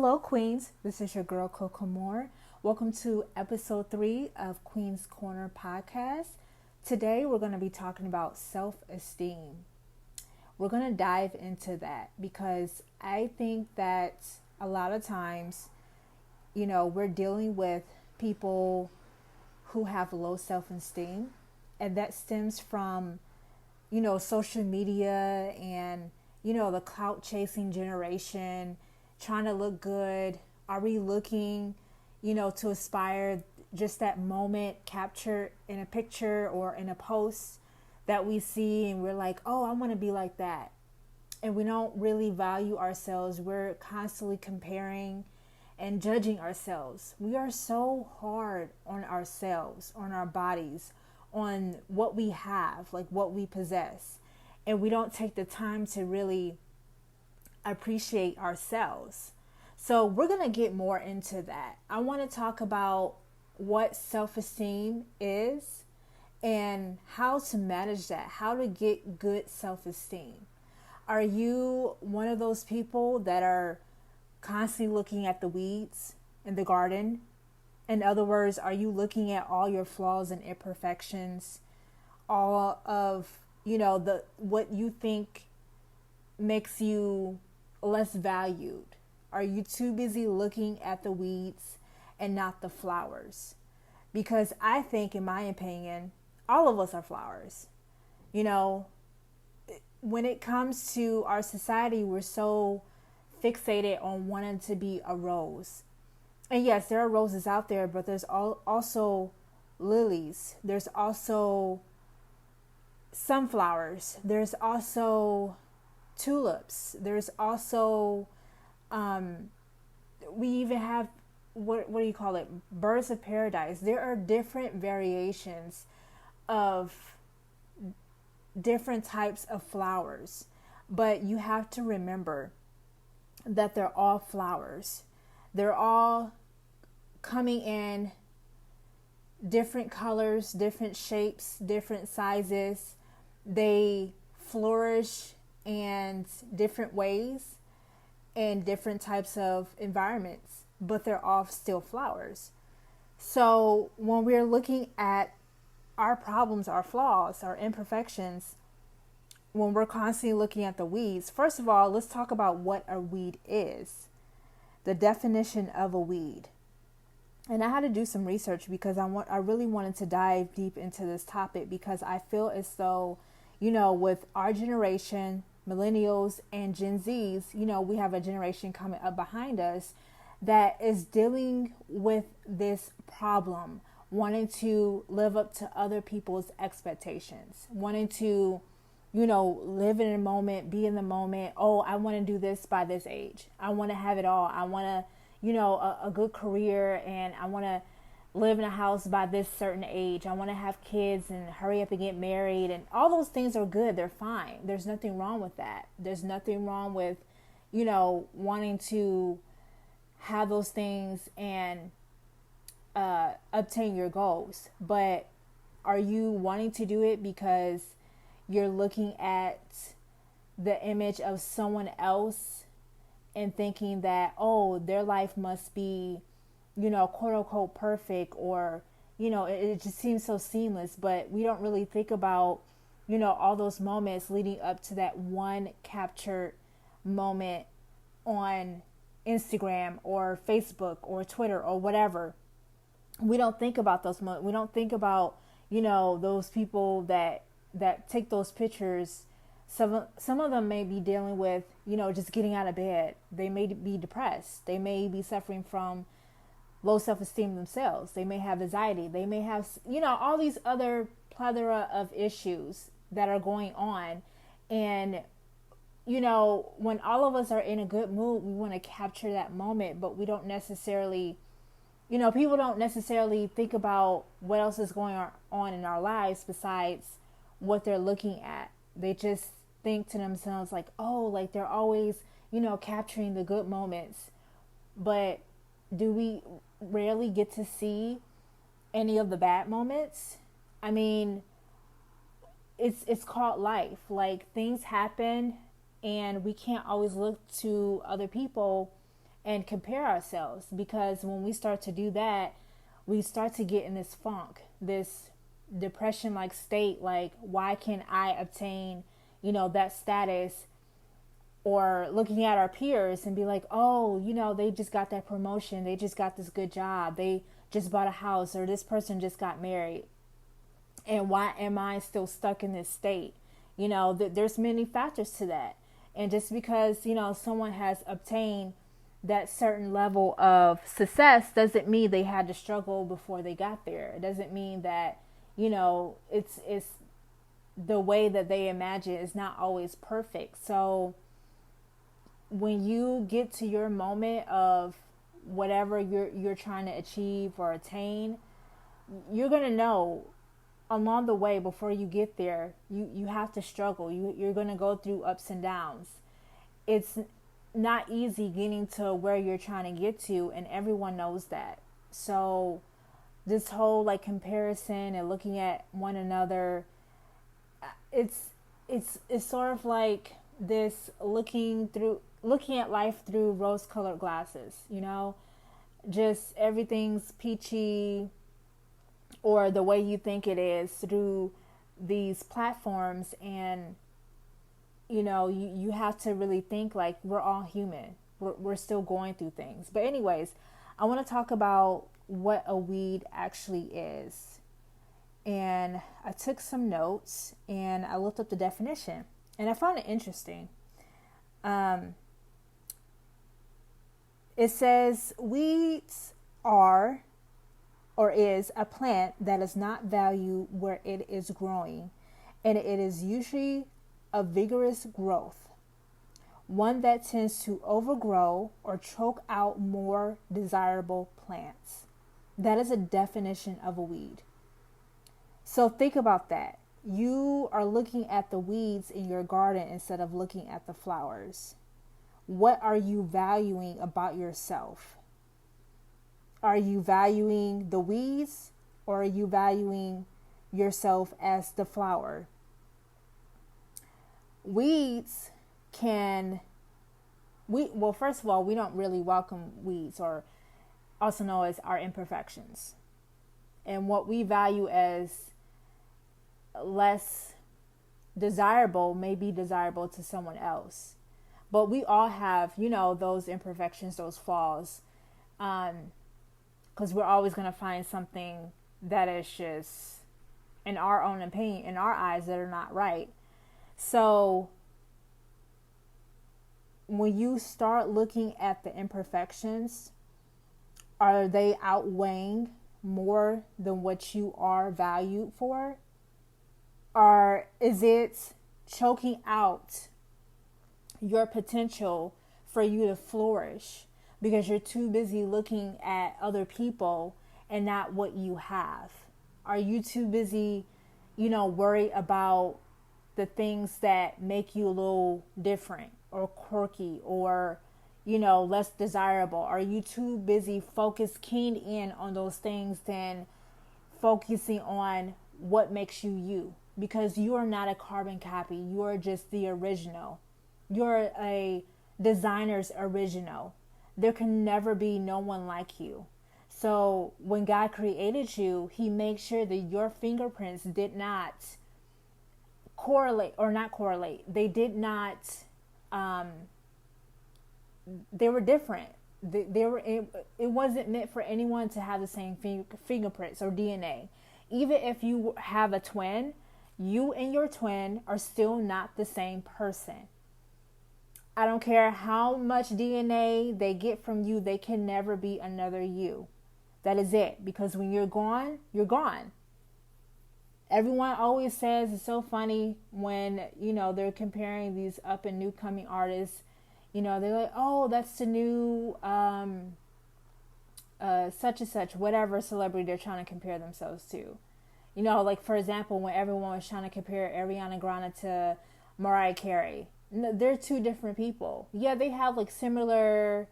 Hello, Queens. This is your girl, Coco Moore. Welcome to episode 3 of Queen's Corner podcast. Today, we're going to be talking about self-esteem. We're going to dive into that because I think that a lot of times, we're dealing with people who have low self-esteem, and that stems from, social media and, the clout chasing generation, trying to look good. Are we looking, to aspire just that moment captured in a picture or in a post that we see and we're like, oh, I want to be like that. And we don't really value ourselves. We're constantly comparing and judging ourselves. We are so hard on ourselves, on our bodies, on what we have, like what we possess. And we don't take the time to really appreciate ourselves. So we're going to get more into that. I want to talk about what self-esteem is and how to manage that, how to get good self-esteem. Are you one of those people that are constantly looking at the weeds in the garden? In other words, are you looking at all your flaws and imperfections, all of, what you think makes you less valued? Are you too busy looking at the weeds and not the flowers? Because I think, in my opinion, all of us are flowers. When it comes to our society, we're so fixated on wanting to be a rose. And yes, there are roses out there, but there's also lilies. There's also sunflowers. There's also tulips. There's also, we even have, what do you call it? Birds of paradise. There are different variations of different types of flowers. But you have to remember that they're all flowers. They're all coming in different colors, different shapes, different sizes. They flourish in different ways in different types of environments, but they're all still flowers. So when we're looking at our problems, our flaws, our imperfections, when we're constantly looking at the weeds, first of all, let's talk about what a weed is. The definition of a weed. And I had to do some research because I really wanted to dive deep into this topic because I feel as though, with our generation, millennials and Gen Zs, we have a generation coming up behind us that is dealing with this problem, wanting to live up to other people's expectations, wanting to, live in a moment, be in the moment. Oh, I want to do this by this age. I want to have it all. I want to, a good career, and I want to live in a house by this certain age. I want to have kids and hurry up and get married. And all those things are good. They're fine. There's nothing wrong with that. There's nothing wrong with, wanting to have those things and obtain your goals. But are you wanting to do it because you're looking at the image of someone else and thinking that, oh, their life must be, quote unquote perfect, or, it just seems so seamless, but we don't really think about, all those moments leading up to that one captured moment on Instagram or Facebook or Twitter or whatever. We don't think about those moments. We don't think about, those people that take those pictures. Some of them may be dealing with, just getting out of bed. They may be depressed. They may be suffering from low self-esteem themselves. They may have anxiety. They may have, all these other plethora of issues that are going on. And, when all of us are in a good mood, we want to capture that moment, but we don't necessarily, people don't necessarily think about what else is going on in our lives besides what they're looking at. They just think to themselves like, oh, like they're always, capturing the good moments. But do we rarely get to see any of the bad moments? I mean, it's called life. Like, things happen and we can't always look to other people and compare ourselves, because when we start to do that, we start to get in this funk, this depression like state, like, why can't I obtain, that status? Or looking at our peers and be like, oh, they just got that promotion, they just got this good job, they just bought a house, or this person just got married, and why am I still stuck in this state? There's many factors to that. And just because someone has obtained that certain level of success doesn't mean they had to struggle before they got there. It doesn't mean that it's the way that they imagine is not always perfect. So when you get to your moment of whatever you're trying to achieve or attain, you're going to know along the way, before you get there, you have to struggle. You're going to go through ups and downs. It's not easy getting to where you're trying to get to, and everyone knows that. So this whole like comparison and looking at one another, it's sort of like this looking at life through rose-colored glasses, just everything's peachy, or the way you think it is through these platforms. And you have to really think like we're all human. We're still going through things. But anyways, I want to talk about what a weed actually is. And I took some notes and I looked up the definition, and I found it interesting. It says weeds are or is a plant that is not valued where it is growing, and it is usually a vigorous growth, one that tends to overgrow or choke out more desirable plants. That is a definition of a weed. So think about that. You are looking at the weeds in your garden instead of looking at the flowers. What are you valuing about yourself? Are you valuing the weeds, or are you valuing yourself as the flower? Weeds well, first of all, we don't really welcome weeds, or also known as our imperfections. And what we value as less desirable may be desirable to someone else. But we all have, those imperfections, those flaws. Because we're always going to find something that is just, in our own opinion, in our eyes, that are not right. So when you start looking at the imperfections, are they outweighing more than what you are valued for? Or is it choking out your potential for you to flourish, because you're too busy looking at other people and not what you have? Are you too busy, worried about the things that make you a little different or quirky or, less desirable? Are you too busy keyed in on those things than focusing on what makes you you? Because you are not a carbon copy. You are just the original. You're a designer's original. There can never be no one like you. So when God created you, he made sure that your fingerprints did not correlate. They did not, they were different. It wasn't meant for anyone to have the same fingerprints or DNA. Even if you have a twin, you and your twin are still not the same person. I don't care how much DNA they get from you, they can never be another you. That is it. Because when you're gone, you're gone. Everyone always says, it's so funny when, they're comparing these up and new coming artists. They're like, oh, that's the new such and such, whatever celebrity they're trying to compare themselves to. Like, for example, when everyone was trying to compare Ariana Grande to Mariah Carey. No, they're two different people. Yeah, they have like similar,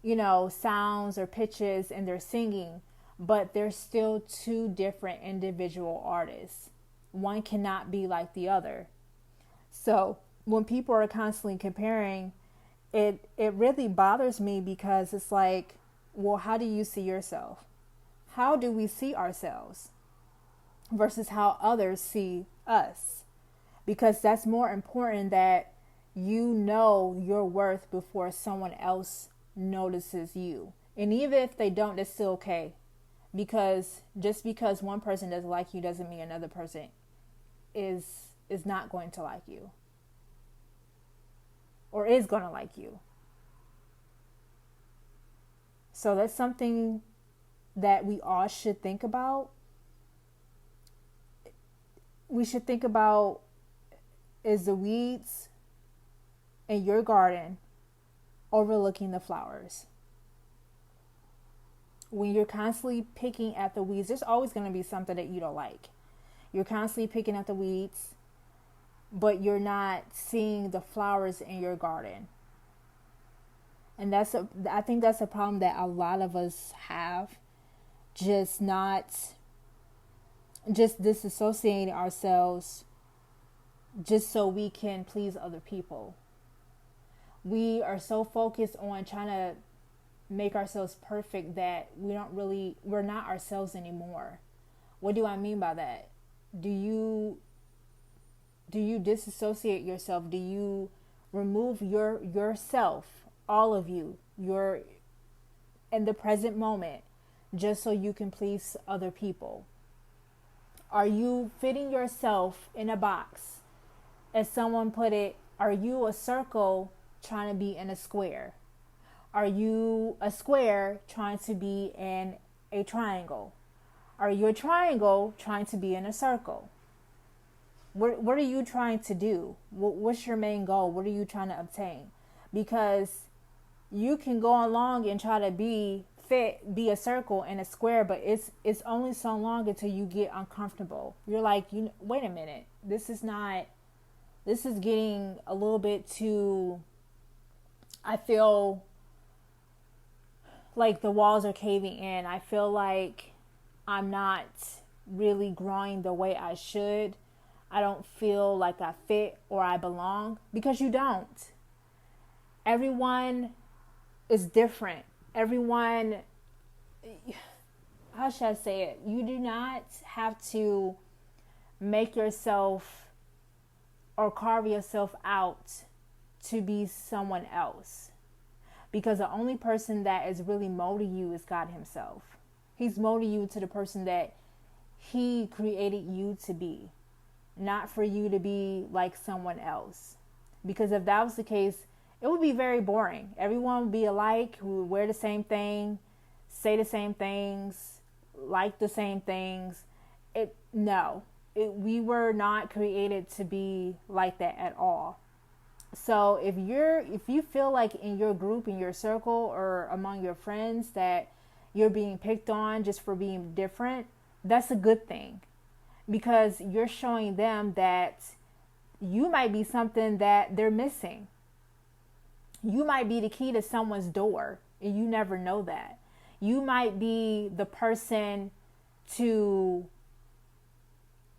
sounds or pitches in their singing, but they're still two different individual artists. One cannot be like the other. So when people are constantly comparing it really bothers me because it's like, well, how do you see yourself? How do we see ourselves versus how others see us? Because that's more important, that you know your worth before someone else notices you. And even if they don't, it's still okay. Because just because one person doesn't like you doesn't mean another person is not going to like you or is going to like you. So that's something that we all should think about. We should think about, is the weeds in your garden overlooking the flowers? When you're constantly picking at the weeds, there's always going to be something that you don't like. You're constantly picking at the weeds, but you're not seeing the flowers in your garden. And I think that's a problem that a lot of us have. Just disassociating ourselves just so we can please other people. We are so focused on trying to make ourselves perfect that we're not ourselves anymore. What do I mean by that? Do you disassociate yourself? Do you remove yourself, all of you, your in the present moment, just so you can please other people? Are you fitting yourself in a box? As someone put it, are you a circle trying to be in a square? Are you a square trying to be in a triangle? Are you a triangle trying to be in a circle? What are you trying to do? What's your main goal? What are you trying to obtain? Because you can go along and try to be a circle and a square, but it's only so long until you get uncomfortable. You're like, wait a minute, this is getting a little bit too, I feel like the walls are caving in. I feel like I'm not really growing the way I should. I don't feel like I fit or I belong, because you don't. Everyone is different. Everyone, how should I say it? You do not have to make yourself or carve yourself out to be someone else. Because the only person that is really molding you is God himself. He's molding you to the person that he created you to be, not for you to be like someone else. Because if that was the case, it would be very boring. Everyone would be alike, who would wear the same thing, say the same things, like the same things. We were not created to be like that at all. So if you feel like in your group, in your circle, or among your friends that you're being picked on just for being different, that's a good thing, because you're showing them that you might be something that they're missing. You might be the key to someone's door, and you never know that. You might be the person to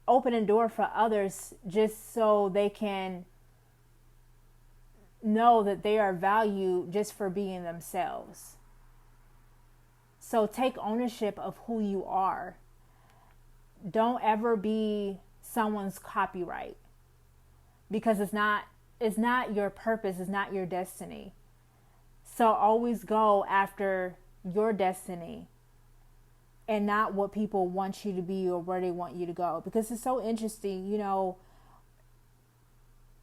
open a door for others just so they can know that they are valued just for being themselves. So take ownership of who you are. Don't ever be someone's copyright, because it's not your purpose, it's not your destiny. So always go after your destiny and not what people want you to be or where they want you to go. Because it's so interesting,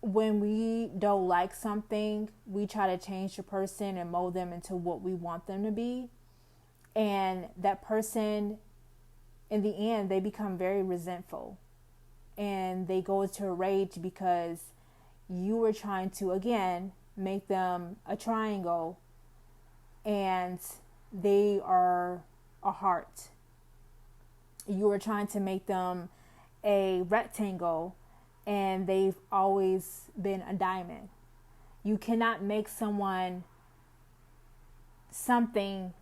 when we don't like something, we try to change the person and mold them into what we want them to be. And that person, in the end, they become very resentful. And they go into a rage because you were trying to, again, make them a triangle and they are a heart. You were trying to make them a rectangle and they've always been a diamond. You cannot make someone something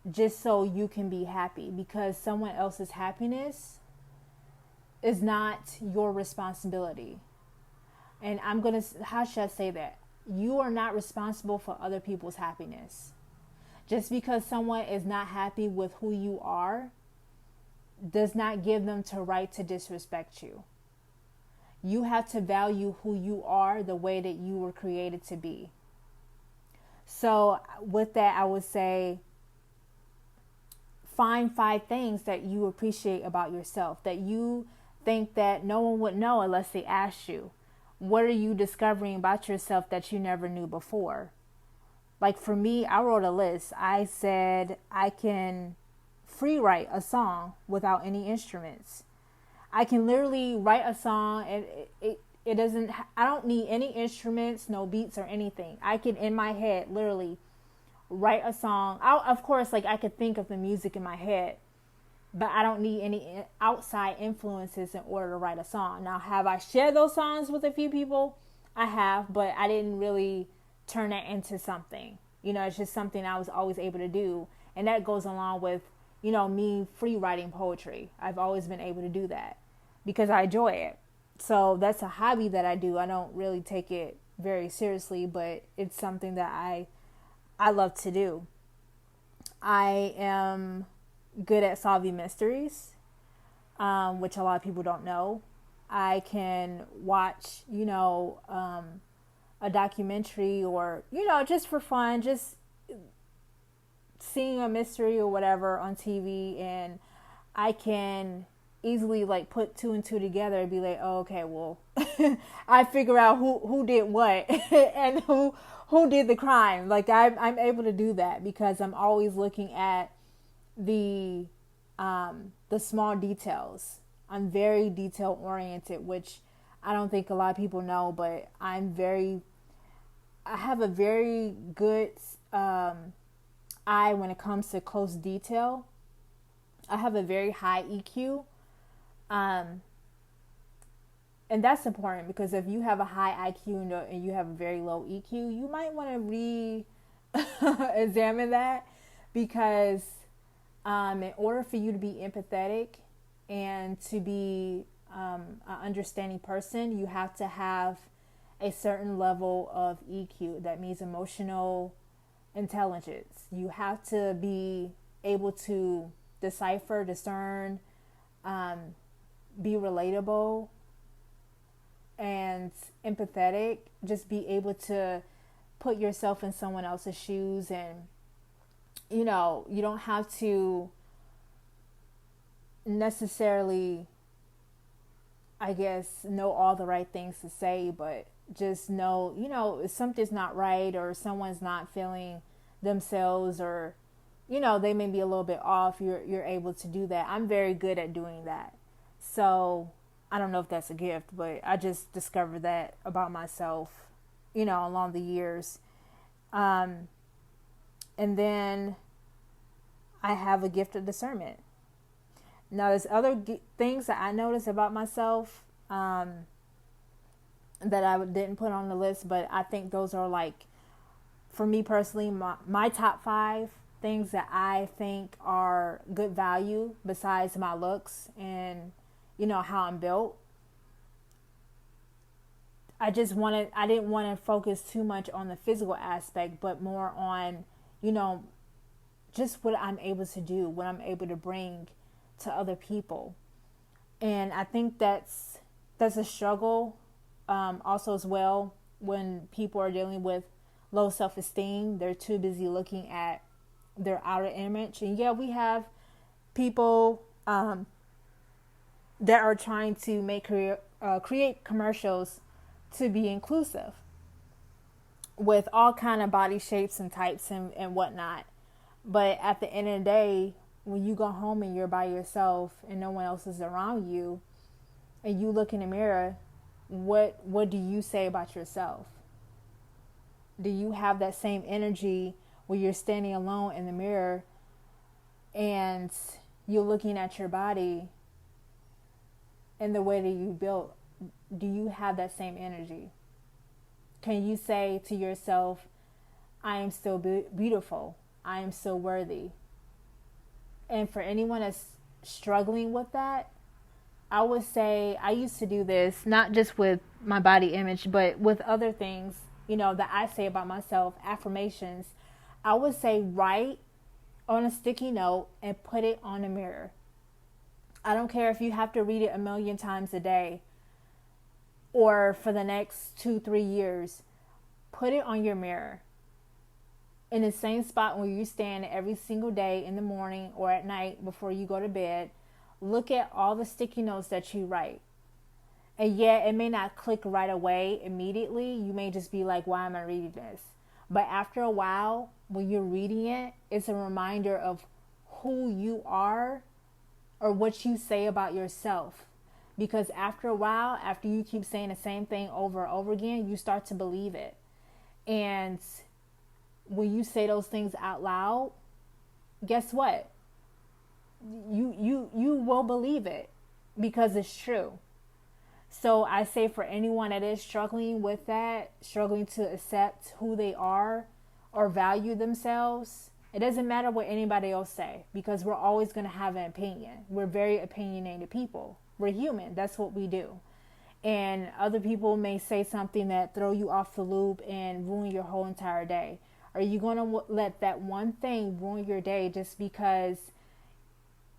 just so you can be happy, because someone else's happiness is not your responsibility. And how should I say that? you are not responsible for other people's happiness. Just because someone is not happy with who you are does not give them the right to disrespect you. You have to value who you are the way that you were created to be. So with that, I would say find 5 things that you appreciate about yourself, that you think that no one would know unless they asked you. What are you discovering about yourself that you never knew before? Like for me, I wrote a list. I said I can free write a song without any instruments. I can literally write a song and it doesn't, I don't need any instruments, no beats or anything. I can in my head literally write a song. Of course, like I could think of the music in my head, but I don't need any outside influences in order to write a song. Now, have I shared those songs with a few people? I have, but I didn't really turn that into something. It's just something I was always able to do. And that goes along with, me free writing poetry. I've always been able to do that because I enjoy it. So that's a hobby that I do. I don't really take it very seriously, but it's something that I love to do. I am good at solving mysteries, which a lot of people don't know. I can watch, a documentary or, just for fun, just seeing a mystery or whatever on TV, and I can easily like put 2 and 2 together and be like, oh, okay, well, I figure out who did what and who did the crime. Like I'm able to do that because I'm always looking at the small details. I'm very detail oriented, which I don't think a lot of people know, but I have a very good eye when it comes to close detail. I have a very high EQ. And that's important because if you have a high IQ and you have a very low EQ, you might want to examine that because in order for you to be empathetic and to be an understanding person, you have to have a certain level of EQ. That means emotional intelligence. You have to be able to decipher, discern, be relatable and empathetic. Just be able to put yourself in someone else's shoes, and you don't have to necessarily, I guess, know all the right things to say, but just know, if something's not right or someone's not feeling themselves or, they may be a little bit off, you're able to do that. I'm very good at doing that. So I don't know if that's a gift, but I just discovered that about myself, along the years. And then I have a gift of discernment. Now, there's other things that I noticed about myself that I didn't put on the list, but I think those are like, for me personally, my top 5 things that I think are good value besides my looks and, how I'm built. I didn't want to focus too much on the physical aspect, but more on, just what I'm able to do, what I'm able to bring to other people. And I think that's a struggle also as well when people are dealing with low self-esteem. They're too busy looking at their outer image. And yeah, we have people that are trying to create commercials to be inclusive with all kind of body shapes and types and whatnot. But at the end of the day, when you go home and you're by yourself and no one else is around you, and you look in the mirror, what do you say about yourself? Do you have that same energy where you're standing alone in the mirror and you're looking at your body and the way that you built? Do you have that same energy? Can you say to yourself, I am still beautiful. I am still worthy. And for anyone that's struggling with that, I would say, I used to do this, not just with my body image, but with other things that I say about myself, affirmations, I would say write on a sticky note and put it on a mirror. I don't care if you have to read it a million times a day or for the next 2-3 years. Put it on your mirror in the same spot where you stand every single day in the morning or at night before you go to bed. Look at all the sticky notes that you write. And yeah, it may not click right away immediately. You may just be like, why am I reading this? But after a while, when you're reading it, it's a reminder of who you are or what you say about yourself. Because after a while, after you keep saying the same thing over and over again, you start to believe it. And when you say those things out loud, guess what? You will believe it because it's true. So I say for anyone that is struggling with that, struggling to accept who they are or value themselves, it doesn't matter what anybody else say, because we're always going to have an opinion. We're very opinionated people. We're human. That's what we do. And other people may say something that throw you off the loop and ruin your whole entire day. Are you going to let that one thing ruin your day just because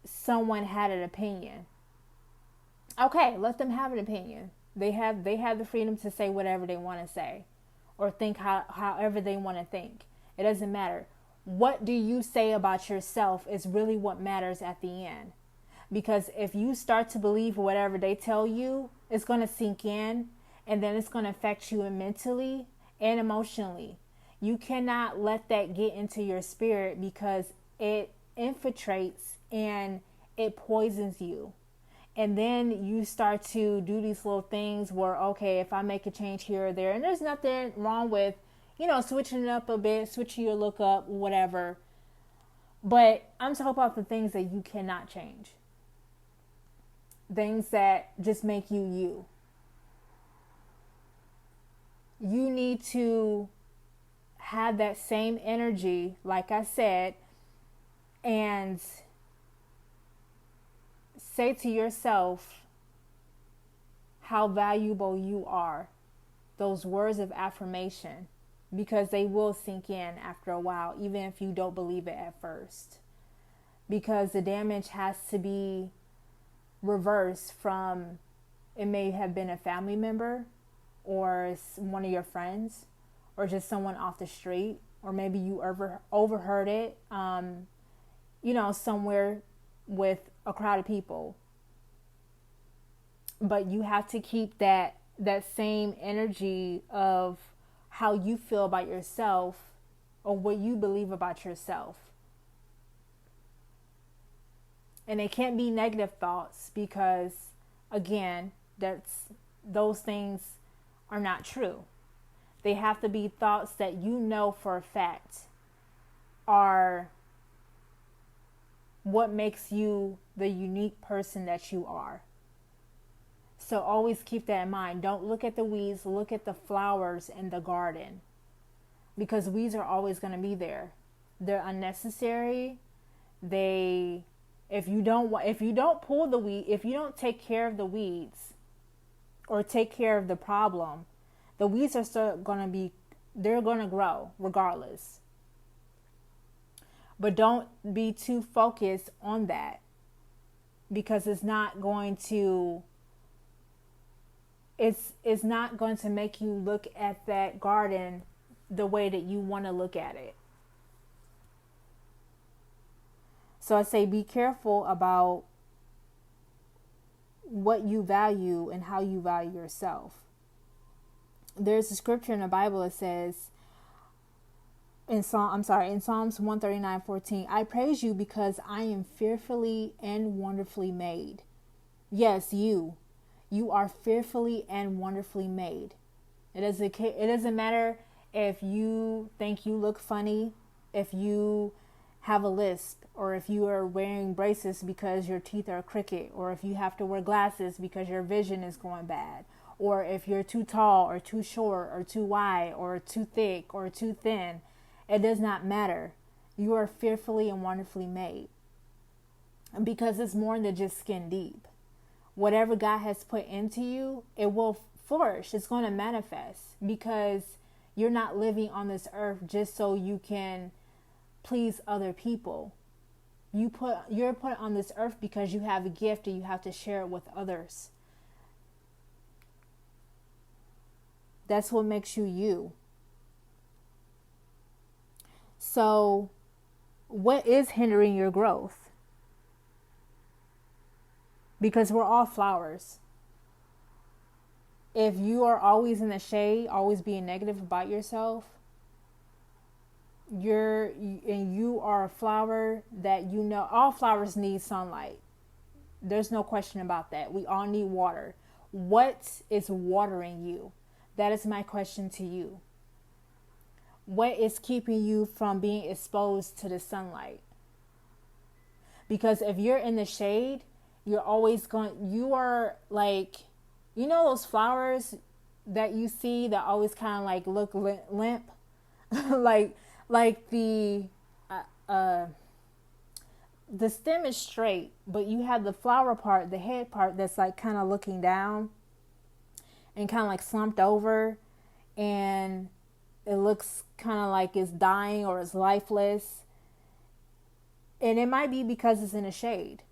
someone had an opinion? Okay, let them have an opinion. They have the freedom to say whatever they want to say or think however they want to think. It doesn't matter. What do you say about yourself is really what matters at the end. Because if you start to believe whatever they tell you, it's going to sink in, and then it's going to affect you mentally and emotionally. You cannot let that get into your spirit because it infiltrates and it poisons you. And then you start to do these little things where, okay, if I make a change here or there, and there's nothing wrong with, switching it up a bit, switching your look up, whatever. But I'm talking about the things that you cannot change. Things that just make you you. You need to have that same energy, like I said, and say to yourself how valuable you are. Those words of affirmation, because they will sink in after a while, even if you don't believe it at first. Because the damage has to be reversed from, it may have been a family member or one of your friends or just someone off the street, or maybe you overheard it, somewhere with a crowd of people. But you have to keep that same energy of how you feel about yourself or what you believe about yourself. And it can't be negative thoughts because, again, those things are not true. They have to be thoughts that you know for a fact are what makes you the unique person that you are. So always keep that in mind. Don't look at the weeds, look at the flowers in the garden. Because weeds are always going to be there. They're unnecessary. If you don't pull the weed, if you don't take care of the weeds or take care of the problem, the weeds are still they're going to grow regardless. But don't be too focused on that, because it's not going to make you look at that garden the way that you want to look at it. So I say be careful about what you value and how you value yourself. There's a scripture in the Bible that says, in Psalms 139:14, I praise you because I am fearfully and wonderfully made. Yes, you are fearfully and wonderfully made. It doesn't matter if you think you look funny, if you have a lisp, or if you are wearing braces because your teeth are crooked, or if you have to wear glasses because your vision is going bad, or if you're too tall or too short or too wide or too thick or too thin. It does not matter. You are fearfully and wonderfully made. Because it's more than just skin deep. Whatever God has put into you, it will flourish. It's going to manifest because You're not living on this earth just so you can please other people. You're put on this earth because you have a gift and you have to share it with others. That's what makes you you. So, what is hindering your growth? Because we're all flowers. If you are always in the shade, always being negative about yourself, you are a flower that all flowers need sunlight. There's no question about that. We all need water. What is watering you? That is my question to you. What is keeping you from being exposed to the sunlight? Because if you're in the shade, you are like, those flowers that you see that always kind of like look limp, like the stem is straight, but you have the flower part, the head part that's like kind of looking down and kind of like slumped over, and it looks kind of like it's dying or it's lifeless. And it might be because it's in the shade.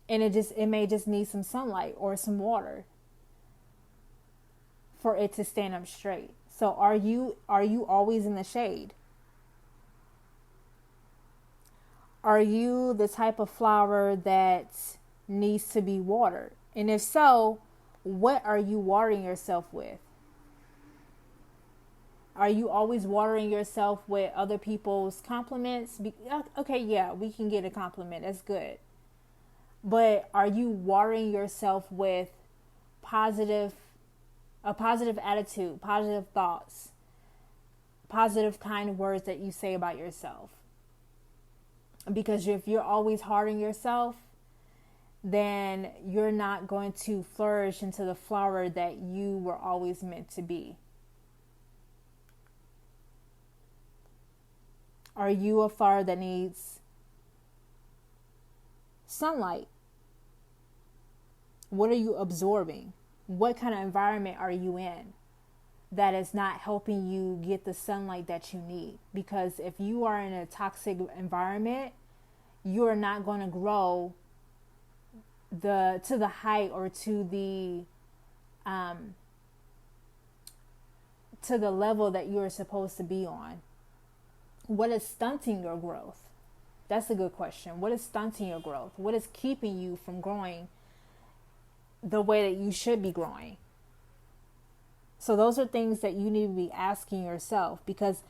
And it may just need some sunlight or some water for it to stand up straight. So are you always in the shade? Are you the type of flower that needs to be watered? And if so, what are you watering yourself with? Are you always watering yourself with other people's compliments? Okay, yeah, we can get a compliment. That's good. But are you watering yourself with a positive attitude, positive thoughts, positive kind words that you say about yourself? Because if you're always hard on yourself, then you're not going to flourish into the flower that you were always meant to be. Are you a flower that needs sunlight? What are you absorbing? What kind of environment are you in that is not helping you get the sunlight that you need? Because if you are in a toxic environment, you are not going to grow to the height or to the level that you are supposed to be on. What is stunting your growth? That's a good question. What is stunting your growth? What is keeping you from growing the way that you should be growing? So those are things that you need to be asking yourself, because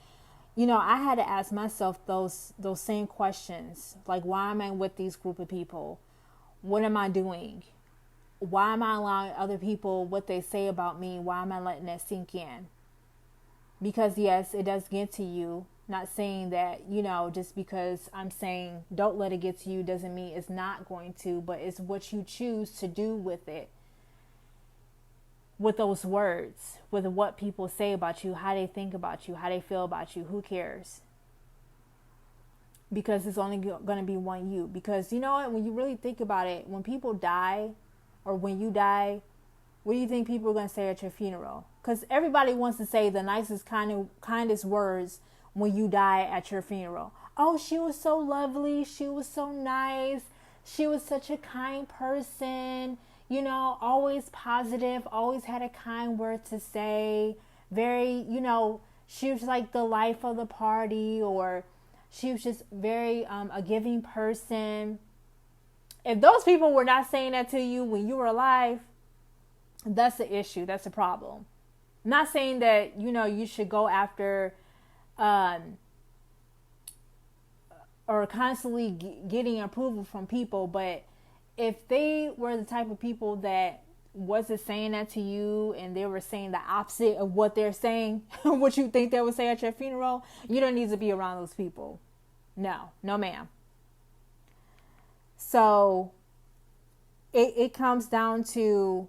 I had to ask myself those same questions. Like, why am I with these group of people? What am I doing? Why am I allowing other people what they say about me? Why am I letting that sink in? Because yes, it does get to you. Not saying that, just because I'm saying don't let it get to you doesn't mean it's not going to, but it's what you choose to do with it. With those words, with what people say about you, how they think about you, how they feel about you, who cares? Because it's only going to be one you. Because you know what, when you really think about it, when people die or when you die, what do you think people are going to say at your funeral? Because everybody wants to say the nicest, kindest words when you die at your funeral. Oh, she was so lovely. She was so nice. She was such a kind person. Always positive, always had a kind word to say. Very, she was like the life of the party, or she was just very a giving person. If those people were not saying that to you when you were alive, that's the issue. That's a problem. I'm not saying that, you should go after or constantly getting approval from people, but if they were the type of people that wasn't saying that to you and they were saying the opposite of what they're saying, what you think they would say at your funeral, you don't need to be around those people. No ma'am. So it comes down to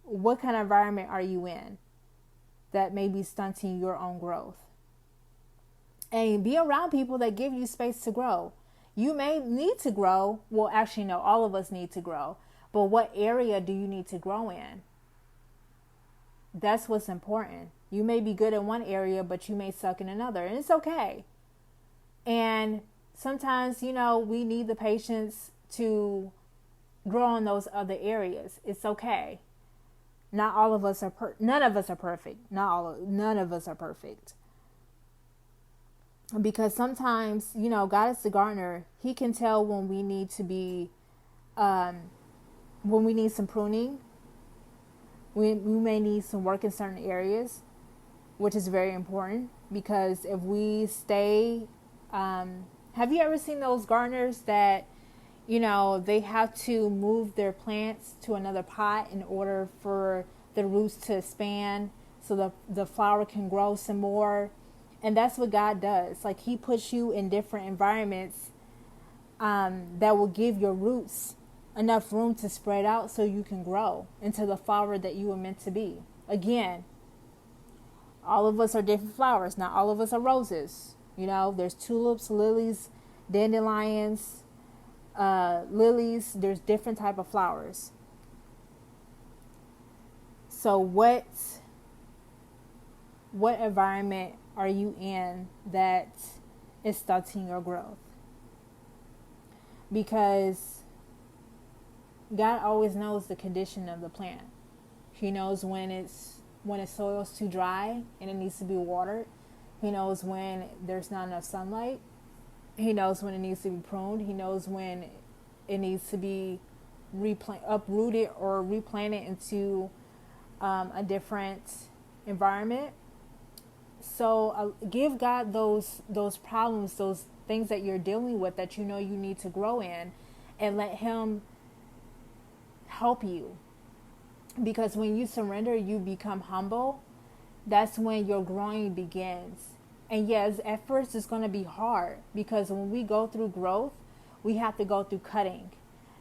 what kind of environment are you in that may be stunting your own growth. And be around people that give you space to grow. You may need to grow. Well, actually, no, all of us need to grow. But what area do you need to grow in? That's what's important. You may be good in one area, but you may suck in another, and it's okay. And sometimes, we need the patience to grow in those other areas. It's okay. Not all of us are none of us are perfect. None of us are perfect. Because sometimes, God is the gardener. He can tell when we need to be, when we need some pruning. We may need some work in certain areas, which is very important. Because if we stay, have you ever seen those gardeners that, they have to move their plants to another pot in order for the roots to expand so the flower can grow some more? And that's what God does. Like, he puts you in different environments that will give your roots enough room to spread out so you can grow into the flower that you were meant to be. Again, all of us are different flowers. Not all of us are roses. There's tulips, lilies, dandelions, lilies. There's different type of flowers. So what environment are you in that is stunting your growth? Because God always knows the condition of the plant. He knows when its soil's too dry and it needs to be watered. He knows when there's not enough sunlight. He knows when it needs to be pruned. He knows when it needs to be uprooted or replanted into a different environment. So give God those problems, those things that you're dealing with that you need to grow in, and let him help you. Because when you surrender, you become humble. That's when your growing begins. And yes, at first it's going to be hard, because when we go through growth, we have to go through cutting.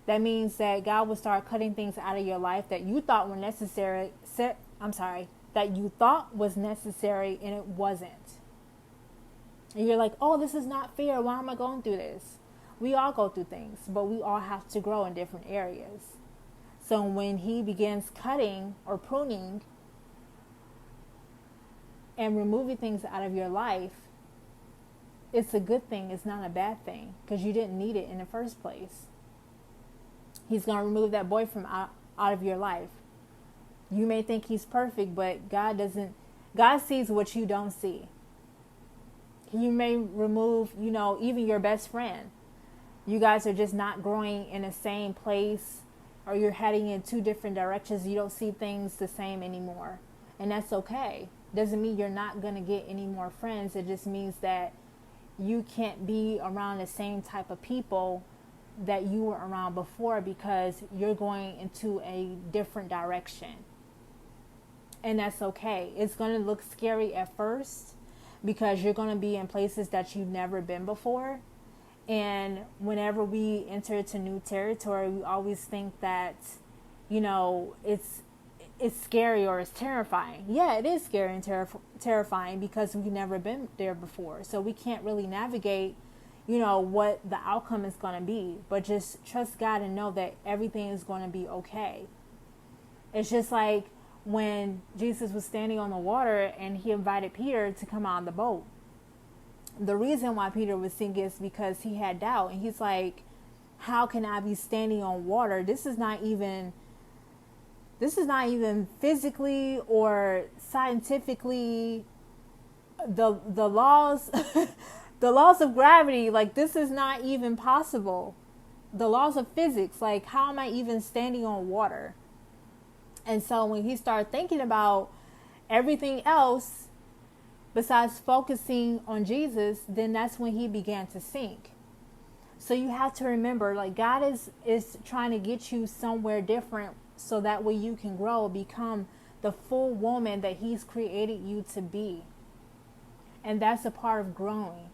That means that God will start cutting things out of your life that you thought were necessary. That you thought was necessary and it wasn't. And you're like, oh, this is not fair. Why am I going through this? We all go through things, but we all have to grow in different areas. So when he begins cutting or pruning and removing things out of your life, it's a good thing. It's not a bad thing, because you didn't need it in the first place. He's going to remove that boy from out of your life. You may think he's perfect, but God doesn't. God sees what you don't see. He may remove, even your best friend. You guys are just not growing in the same place, or you're heading in two different directions. You don't see things the same anymore. And that's okay. Doesn't mean you're not going to get any more friends. It just means that you can't be around the same type of people that you were around before, because you're going into a different direction. And that's okay. It's going to look scary at first, because you're going to be in places that you've never been before. And whenever we enter into new territory, we always think that, it's scary or it's terrifying. Yeah, it is scary and terrifying, because we've never been there before. So we can't really navigate, what the outcome is going to be. But just trust God and know that everything is going to be okay. It's just like when Jesus was standing on the water and he invited Peter to come out of the boat. The reason why Peter was sinking is because he had doubt. And he's like, how can I be standing on water? This is not even physically or scientifically the laws the laws of gravity. Like, this is not even possible. The laws of physics, like, how am I even standing on water? And so when he started thinking about everything else besides focusing on Jesus, then that's when he began to sink. So you have to remember, like, God is trying to get you somewhere different, so that way you can grow, become the full woman that he's created you to be. And that's a part of growing.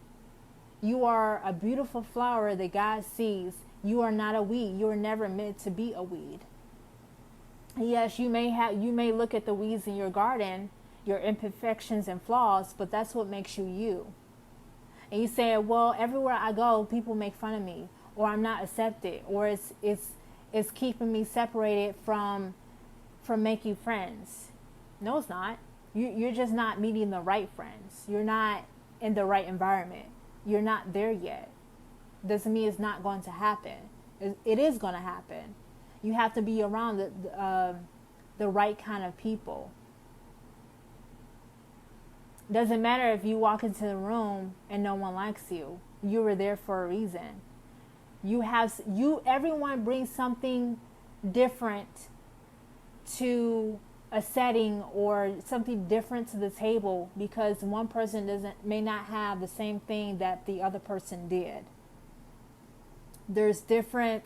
You are a beautiful flower that God sees. You are not a weed. You are never meant to be a weed. Yes, you may look at the weeds in your garden, your imperfections and flaws, but that's what makes you you. And you say, well, everywhere I go, people make fun of me, or I'm not accepted, or it's keeping me separated from making friends. No, it's not. You're just not meeting the right friends. You're not in the right environment. You're not there yet. Doesn't mean it's not going to happen. It is going to happen. You have to be around the right kind of people. Doesn't matter if you walk into the room and no one likes you. You were there for a reason. Everyone brings something different to a setting or something different to the table, because one person may not have the same thing that the other person did. There's different,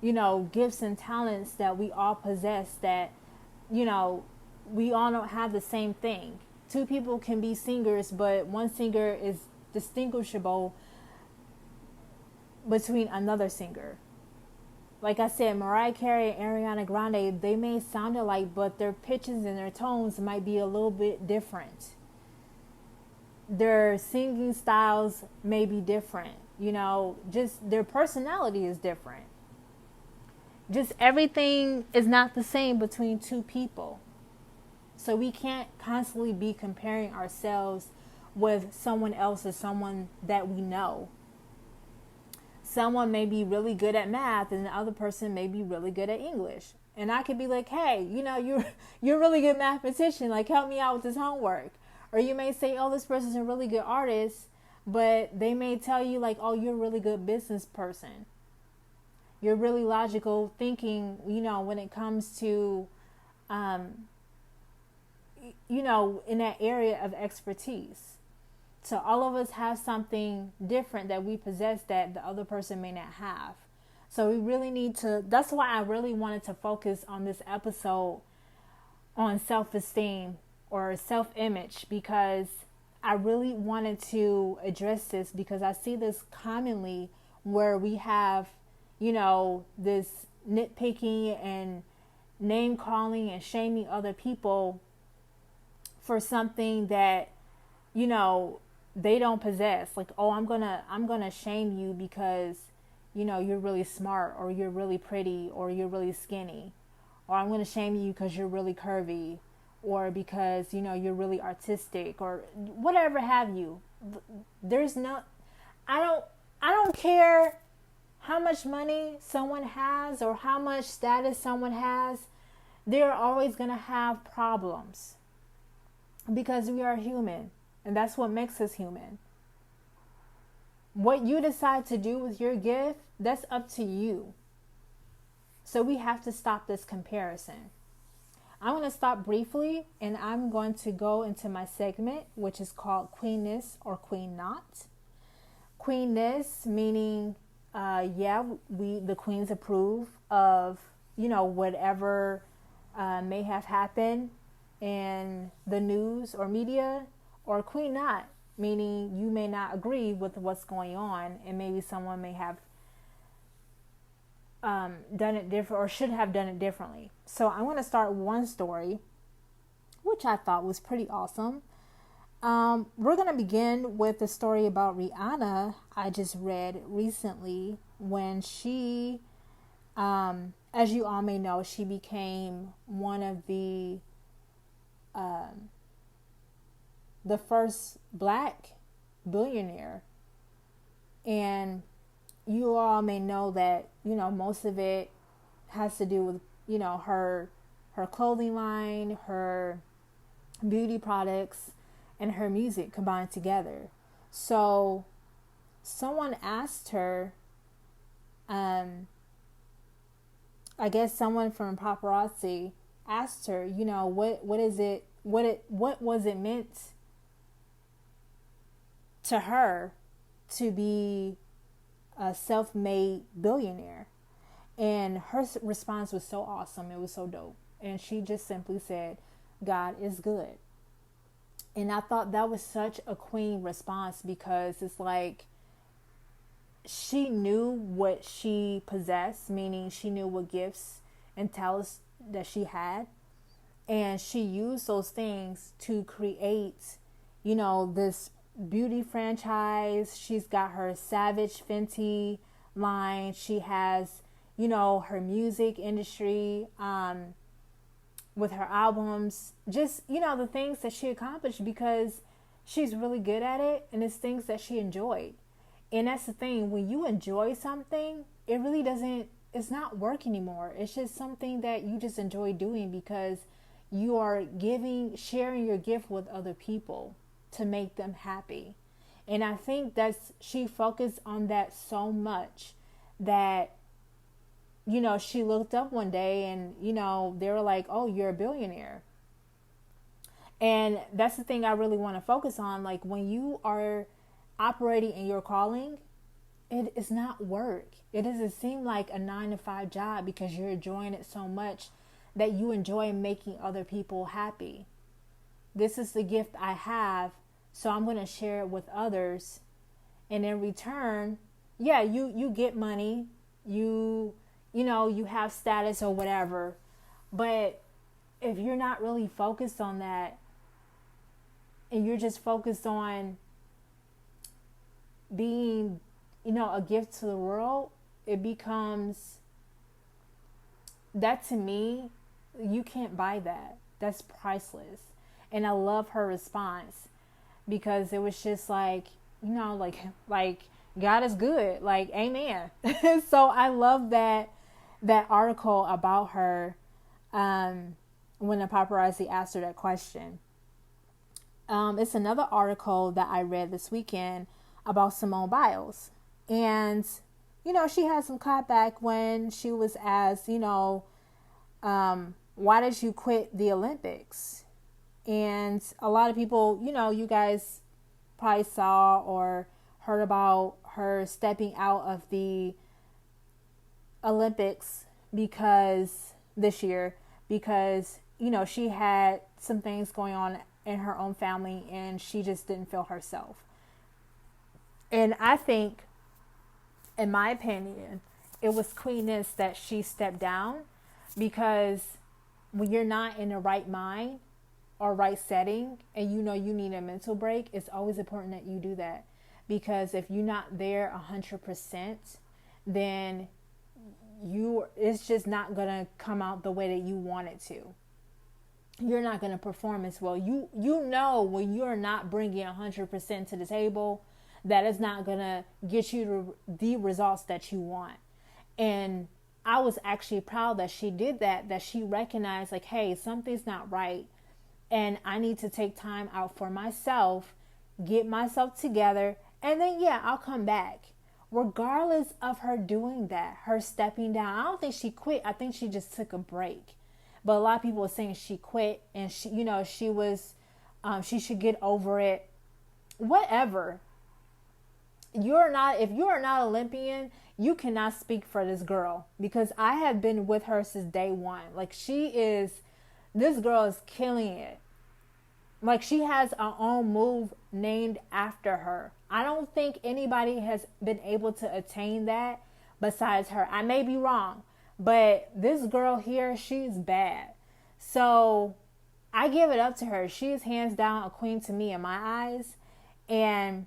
gifts and talents that we all possess that, we all don't have the same thing. Two people can be singers, but one singer is distinguishable between another singer. Like I said, Mariah Carey and Ariana Grande, they may sound alike, but their pitches and their tones might be a little bit different. Their singing styles may be different. Just their personality is different. Just everything is not the same between two people. So we can't constantly be comparing ourselves with someone else or someone that we know. Someone may be really good at math and the other person may be really good at English. And I could be like, hey, you're a really good mathematician. Like, help me out with this homework. Or you may say, oh, this person's a really good artist. But they may tell you like, oh, you're a really good business person. You're really logical thinking, when it comes to, in that area of expertise. So all of us have something different that we possess that the other person may not have. So we really need to, that's why I really wanted to focus on this episode on self-esteem or self-image, because I really wanted to address this, because I see this commonly where we have, this nitpicking and name calling and shaming other people for something that, they don't possess. Like, oh, I'm gonna shame you because, you're really smart, or you're really pretty, or you're really skinny, or I'm gonna shame you because you're really curvy, or because, you're really artistic, or whatever have you. There's no, I don't care how much money someone has or how much status someone has. They're always gonna have problems, because we are human. And that's what makes us human. What you decide to do with your gift, that's up to you. So we have to stop this comparison. I'm going to stop briefly, and I'm going to go into my segment, which is called Queenness or Queen Not. Queenness meaning, the queens approve of, whatever may have happened in the news or media. Or Queen Not, meaning you may not agree with what's going on, and maybe someone may have done it different or should have done it differently. So I'm going to start one story, which I thought was pretty awesome. We're going to begin with the story about Rihanna I just read recently, when she, as you all may know, she became one of the first black billionaire. And you all may know that, most of it has to do with, her clothing line, her beauty products, and her music combined together. So someone asked her, I guess someone from paparazzi asked her, what was it meant to her to be a self-made billionaire? And her response was so awesome. It was so dope. And she just simply said, God is good. And I thought that was such a queen response, because it's like she knew what she possessed, meaning she knew what gifts and talents that she had. And she used those things to create, this beauty franchise. She's got her Savage Fenty line. She has, her music industry. with her albums, just, the things that she accomplished because she's really good at it and it's things that she enjoyed. And that's the thing, when you enjoy something, it really doesn't, it's not work anymore. It's just something that you just enjoy doing because you are sharing your gift with other people to make them happy. And I think she focused on that so much that, she looked up one day and, they were like, oh, you're a billionaire. And that's the thing I really want to focus on. Like, when you are operating in your calling, it is not work. It doesn't seem like a 9-to-5 job because you're enjoying it so much that you enjoy making other people happy. This is the gift I have, so I'm going to share it with others. And in return, yeah, you get money, you have status or whatever. But if you're not really focused on that and you're just focused on being, a gift to the world, it becomes, that to me, you can't buy that. That's priceless. And I love her response because it was just like, like God is good, like amen. So I love that article about her when the paparazzi asked her that question. It's another article that I read this weekend about Simone Biles. And, she had some clapback when she was asked, why did you quit the Olympics? And a lot of people, you guys probably saw or heard about her stepping out of the Olympics this year because, she had some things going on in her own family and she just didn't feel herself. And I think, in my opinion, it was queenness that she stepped down because when you're not in the right mind or right setting and you need a mental break, it's always important that you do that. Because if you're not there 100%, then it's just not going to come out the way that you want it to. You're not going to perform as well. When you're not bringing 100% to the table, that is not going to get you the results that you want. And I was actually proud that she did that she recognized like, hey, something's not right. And I need to take time out for myself, get myself together, and then, I'll come back. Regardless of her doing that, her stepping down, I don't think she quit. I think she just took a break. But a lot of people are saying she quit and she should get over it. Whatever. If you are not Olympian, you cannot speak for this girl because I have been with her since day one. Like this girl is killing it. Like she has her own move named after her. I don't think anybody has been able to attain that besides her. I may be wrong, but this girl here, she's bad. So I give it up to her. She is hands down a queen to me in my eyes. And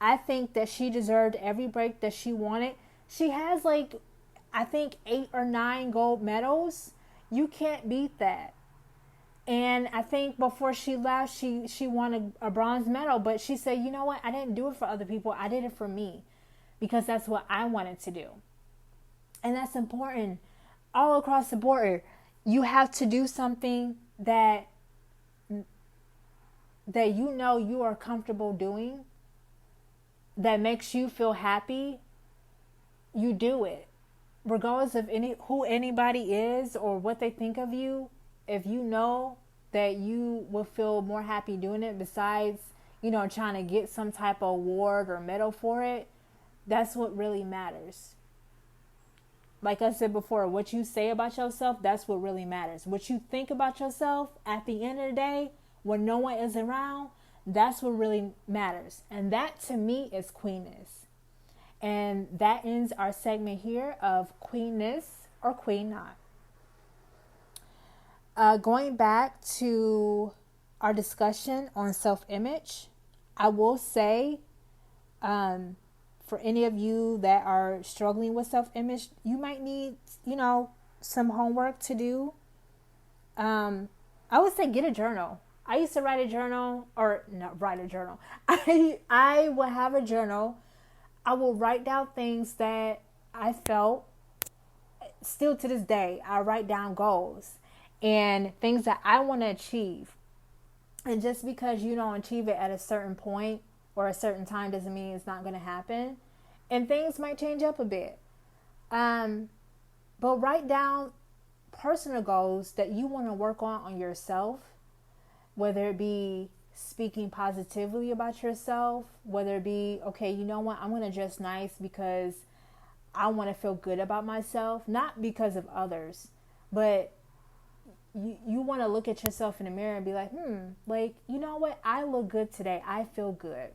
I think that she deserved every break that she wanted. She has I think 8 or 9 gold medals. You can't beat that. And I think before she left, she won a bronze medal. But she said, you know what? I didn't do it for other people. I did it for me because that's what I wanted to do. And that's important all across the board. You have to do something that you are comfortable doing, that makes you feel happy. You do it. Regardless of who anybody is or what they think of you, if you know that you will feel more happy doing it besides, trying to get some type of award or medal for it, that's what really matters. Like I said before, what you say about yourself, that's what really matters. What you think about yourself at the end of the day, when no one is around, that's what really matters. And that to me is queenness. And that ends our segment here of queenness or queen not. Going back to our discussion on self-image, I will say, for any of you that are struggling with self-image, you might need, some homework to do. I would say get a journal. I used to write a journal, or not write a journal. I would have a journal. I will write down things that I felt. Still to this day, I write down goals and things that I want to achieve. And just because you don't achieve it at a certain point or a certain time doesn't mean it's not going to happen. And things might change up a bit. But write down personal goals that you want to work on yourself, whether it be speaking positively about yourself, whether it be, okay, you know what, I'm going to dress nice because I want to feel good about myself, not because of others, but you want to look at yourself in the mirror and be like, like, you know what, I look good today. I feel good.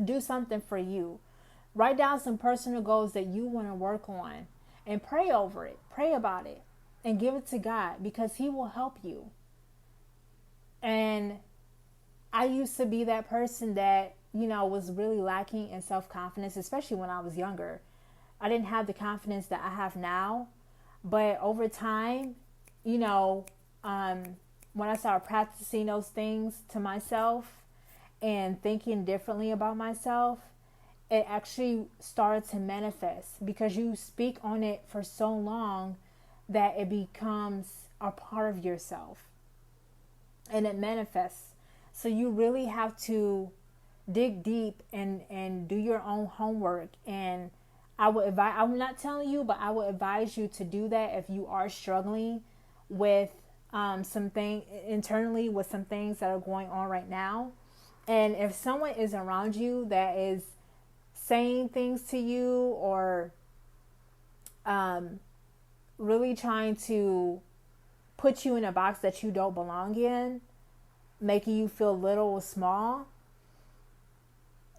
Do something for you. Write down some personal goals that you want to work on and pray over it. Pray about it and give it to God because He will help you. And I used to be that person that, was really lacking in self-confidence, especially when I was younger. I didn't have the confidence that I have now. But over time, when I started practicing those things to myself and thinking differently about myself, it actually started to manifest because you speak on it for so long that it becomes a part of yourself and it manifests. So you really have to dig deep and do your own homework. And I would advise, I'm not telling you, but I would advise you to do that if you are struggling with something internally, with some things that are going on right now. And if someone is around you that is saying things to you or really trying to put you in a box that you don't belong in, making you feel little or small,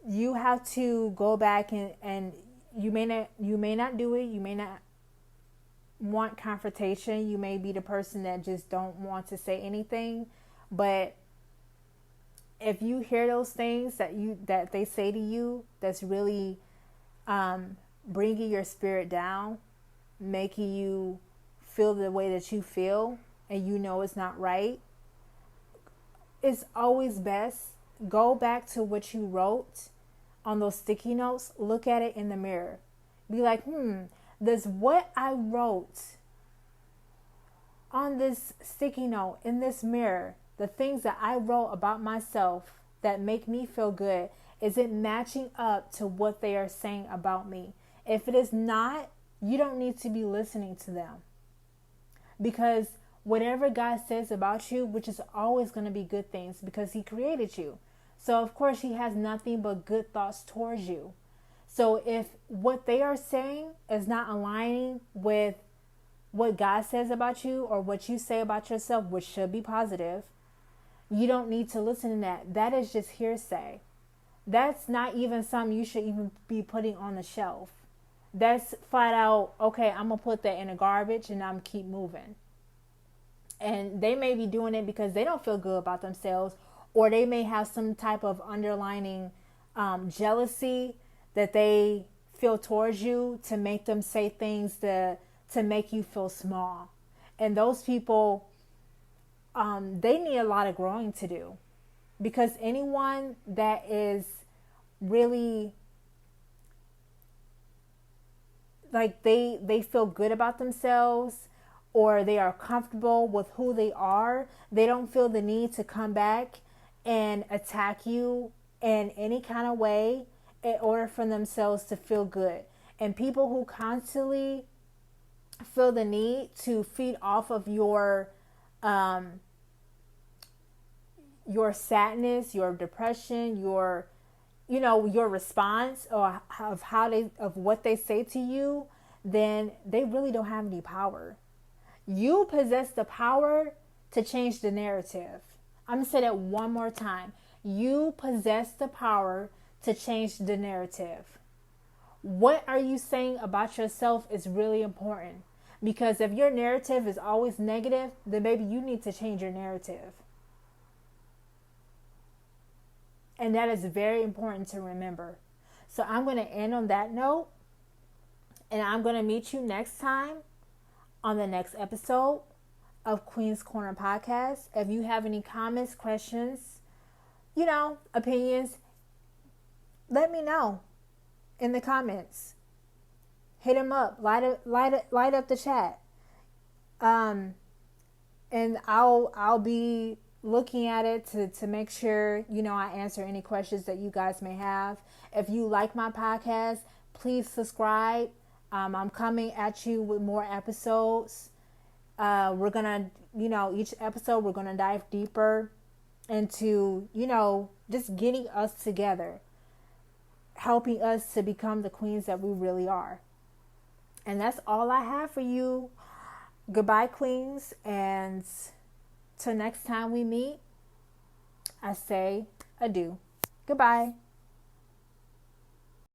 you have to go back and you may not do it. You may not want confrontation. You may be the person that just don't want to say anything. But if you hear those things that they say to you, that's really bringing your spirit down, making you feel the way that you feel, and it's not right, it's always best go back to what you wrote on those sticky notes. Look at it in the mirror. Be like, does what I wrote on this sticky note in this mirror, the things that I wrote about myself that make me feel good, is it matching up to what they are saying about me? If it is not, you don't need to be listening to them. Because whatever God says about you, which is always going to be good things because He created you. So of course He has nothing but good thoughts towards you. So if what they are saying is not aligning with what God says about you or what you say about yourself, which should be positive, you don't need to listen to that. That is just hearsay. That's not even something you should even be putting on the shelf. That's flat out, okay, I'm going to put that in the garbage and I'm going to keep moving. And they may be doing it because they don't feel good about themselves, or they may have some type of underlining jealousy that they feel towards you to make them say things to make you feel small. And those people, they need a lot of growing to do, because anyone that is really like they feel good about themselves, or they are comfortable with who they are, they don't feel the need to come back and attack you in any kind of way in order for themselves to feel good. And people who constantly feel the need to feed off of your sadness, your depression, your response, or of what they say to you, then they really don't have any power. You possess the power to change the narrative. I'm going to say that one more time. You possess the power to change the narrative. What are you saying about yourself is really important. Because if your narrative is always negative, then maybe you need to change your narrative. And that is very important to remember. So I'm going to end on that note. And I'm going to meet you next time on the next episode of Queen's Corner Podcast. If you have any comments, questions, opinions, let me know in the comments. Hit them up. Light up the chat. And I'll be looking at it to make sure, I answer any questions that you guys may have. If you like my podcast, please subscribe. I'm coming at you with more episodes. We're going to, each episode we're going to dive deeper into, just getting us together, helping us to become the queens that we really are. And that's all I have for you. Goodbye, queens. And till next time we meet, I say adieu. Goodbye.